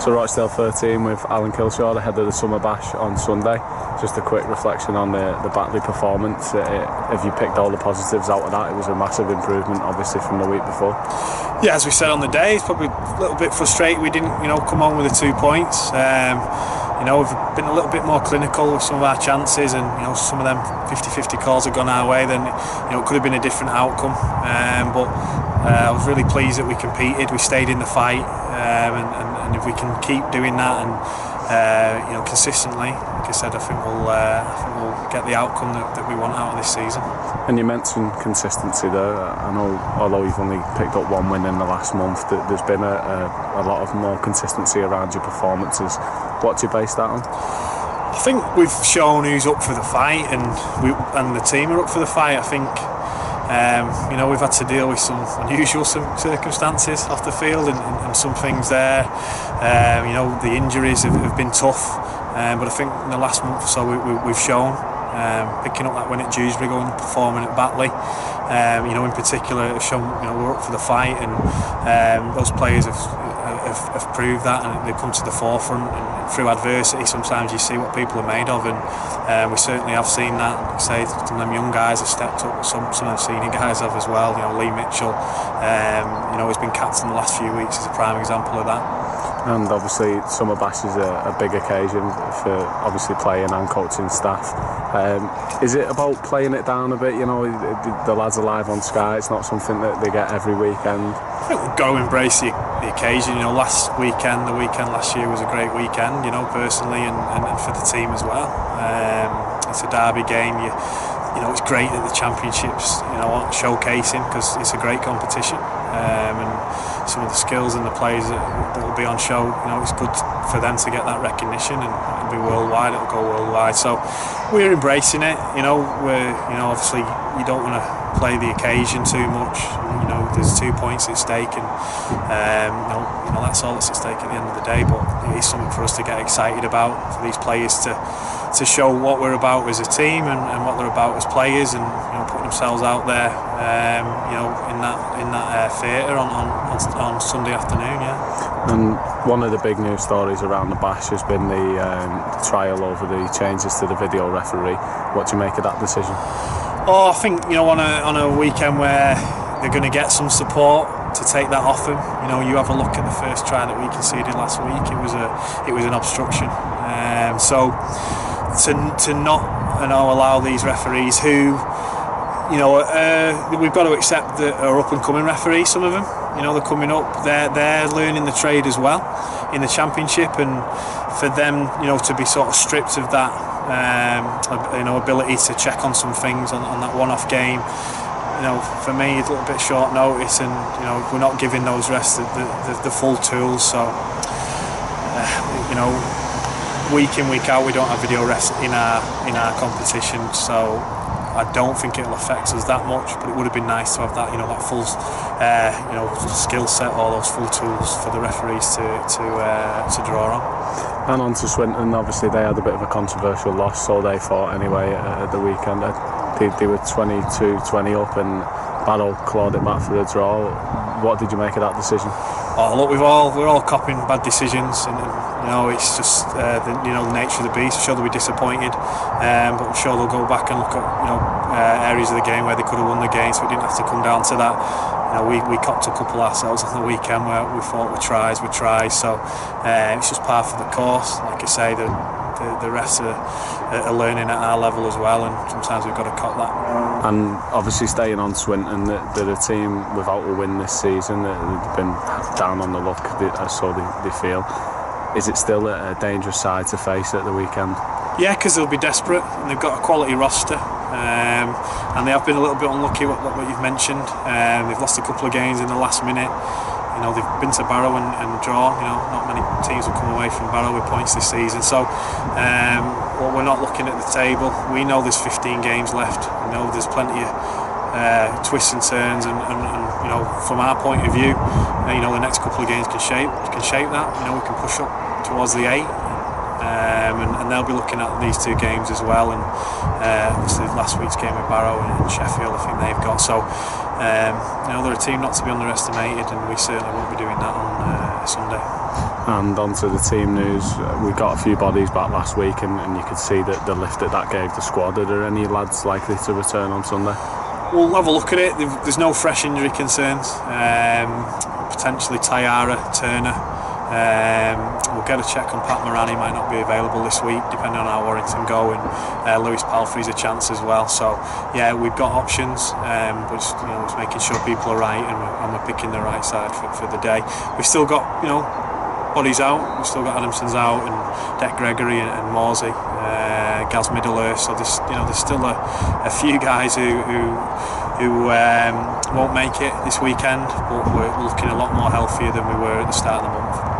So Rochdale 13 with Alan Kilshaw ahead of the summer bash on Sunday. Just a quick reflection on the Batley performance. If you picked all the positives out of that, it was a massive improvement obviously from the week before. Yeah, as we said on the day, it's probably a little bit frustrated we didn't come on with the 2 points. We've been a little bit more clinical with some of our chances, and some of them 50-50 calls have gone our way, then it could have been a different outcome. But I was really pleased that we competed, we stayed in the fight, and if we can keep doing that and consistently, like I said, I think we'll get the outcome that we want out of this season. And you mentioned consistency there. I know, although you've only picked up 1 win in the last month, there's been a lot of more consistency around your performances. What do you base that on? I think we've shown who's up for the fight, and the team are up for the fight. I think we've had to deal with some unusual circumstances off the field, and some things there. The injuries have been tough, but I think in the last month or so we've shown. Picking up that win at Dewsbury, going and performing at Batley, in particular, have shown we're up for the fight, and those players have proved that, and they've come to the forefront. And through adversity, sometimes you see what people are made of, and we certainly have seen that. Like I say, some of them young guys have stepped up, some of them senior guys have as well. Lee Mitchell, he's been captain the last few weeks, is a prime example of that. And obviously summer bash is a big occasion for obviously playing and coaching staff. Is it about playing it down a bit? The lads are live on Sky, it's not something that they get every weekend. I think we've got to embrace the occasion. Last weekend, the weekend last year was a great weekend, personally and for the team as well. It's a derby game. It's great that the championships are showcasing, because it's a great competition, and some of the skills and the players that will be on show, it's good for them to get that recognition, and it'll be worldwide, it'll go worldwide. So we're embracing it. We're obviously you don't want to play the occasion too much. There's 2 points at stake, and that's all that's at stake at the end of the day. But it is something for us to get excited about, for these players to show what we're about as a team, and what they're about as players, and putting themselves out there, in that theatre on Sunday afternoon. Yeah. And one of the big news stories around the bash has been the trial over the changes to the video referee. What do you make of that decision? I think on a weekend where they're going to get some support to take that off them. You have a look at the first try that we conceded last week. It was an obstruction. So to not allow these referees who we've got to accept that are up and coming referees. Some of them, they're coming up. They're learning the trade as well in the championship, and for them, to be sort of stripped of that, ability to check on some things on that one-off game. For me, it's a little bit short notice, and we're not giving those refs the full tools. So, week in, week out, we don't have video refs in our competition. So I don't think it'll affect us that much, but it would have been nice to have that, that full, skill set, all those full tools for the referees to draw on. And on to Swinton, obviously they had a bit of a controversial loss, so they thought anyway at the weekend. They were 22-20 up, and Barrow clawed it back for a draw. What did you make of that decision? Oh, look, we're all copying bad decisions, and it's just the nature of the beast. I'm sure they'll be disappointed, but I'm sure they'll go back and look at areas of the game where they could have won the game, so it didn't have to come down to that. We copped a couple ourselves on the weekend where we thought were tries, so it's just par for the course. Like I say, the refs are learning at our level as well, and sometimes we've got to cop that. And obviously staying on Swinton, they're a team without a win this season. They've been down on the luck, so they feel. Is it still a dangerous side to face at the weekend? Yeah, because they'll be desperate, and they've got a quality roster, and they have been a little bit unlucky, what you've mentioned. They've lost a couple of games in the last minute. They've been to Barrow and drawn. Not many teams have come away from Barrow with points this season. So, we're not looking at the table. We know there's 15 games left. We know there's plenty of twists and turns, and from our point of view, the next couple of games can shape that. We can push up towards the 8, and they'll be looking at these 2 games as well, and obviously last week's game with Barrow and Sheffield, I think they've got. So they're a team not to be underestimated, and we certainly won't be doing that on Sunday. And onto the team news, we got a few bodies back last week, and you could see that the lift that gave the squad. Are there any lads likely to return on Sunday? We'll have a look at it. There's no fresh injury concerns. Potentially Tyara, Turner. We'll get a check on Pat Morani, might not be available this week depending on how Warrington go, and Lewis Palfrey's a chance as well. So yeah, we've got options, but just making sure people are right and we're picking the right side for the day. We've still got bodies out. We've still got Adamson's out, and Dec Gregory and Morsey, Gaz Middlehurst. So there's still a few guys who won't make it this weekend, but we're looking a lot more healthier than we were at the start of the month.